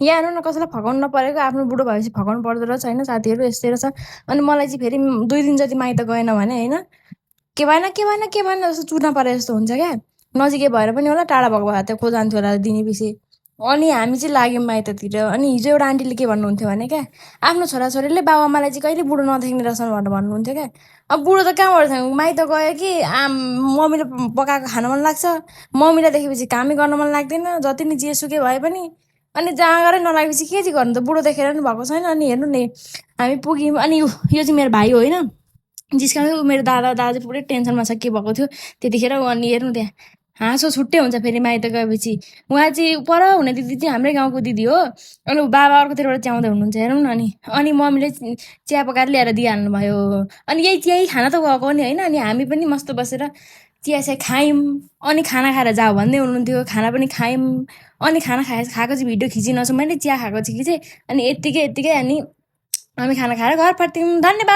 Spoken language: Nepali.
यहाँ हेर्नु न कसैलाई फकाउनु नपरेको आफ्नो बुढो भएपछि फकाउनु पर्दो रहेछ होइन साथीहरू यस्तै रहेछ अनि मलाई चाहिँ फेरि 2 दिन जति माइत गएन भने होइन के भएन जस्तो चुर्न परे जस्तो हुन्छ क्या नजिकै भएर पनि होला टाढा भएको भए त खोजान्थ्यो होला दिने पछि अनि हामी चाहिँ लाग्यौँ माइततिर अनि हिजो एउटा आन्टीले के भन्नुहुन्थ्यो भने क्या आफ्नो छोराछोरीले बाबुआमालाई चाहिँ कहिले बुढो नदेख्ने रहेछन् भनेर भन्नुहुन्थ्यो क्या अब बुढो त कहाँबाट छ माइत गयो कि मम्मीले पकाएको खान मन लाग्छ मम्मीलाई देखेपछि कामै गर्न मन लाग्दैन जति नि जेसुकै भए पनि अनि जहाँ गएर नलागेपछि के चाहिँ गर्नु त बुढो देखेर नि भएको छैन अनि हेर्नु नि हामी पुग्यौँ अनि यो चाहिँ मेरो भाइ हो होइन जिस्काउँदै मेरो दादा पुरै टेन्सनमा छ के भएको थियो त्यतिखेर अनि हेर्नु त्यहाँ हाँसो छुट्टै हुन्छ फेरि माइत गएपछि उहाँ चाहिँ पर हुने दिदी चाहिँ हाम्रै गाउँको दिदी हो अनि बाबा अर्कोतिरबाट च्याउँदै हुनुहुन्छ हेरौँ न अनि मम्मीले चिया पकाएर ल्याएर दिइहाल्नु भयो अनि यही खाना त गएको नि होइन अनि हामी पनि मस्त बसेर चिया चिया खायौँ अनि खाना खाएर जाऊ भन्दै हुनुहुन्थ्यो खाना पनि खायौँ अनि खाना खाएको चाहिँ भिडियो खिचिनछु मैले चिया खाएको चाहिँ खिचेँ अनि यत्तिकै अनि हामी खाना खाएर घर फर्त्यौँ धन्यवाद।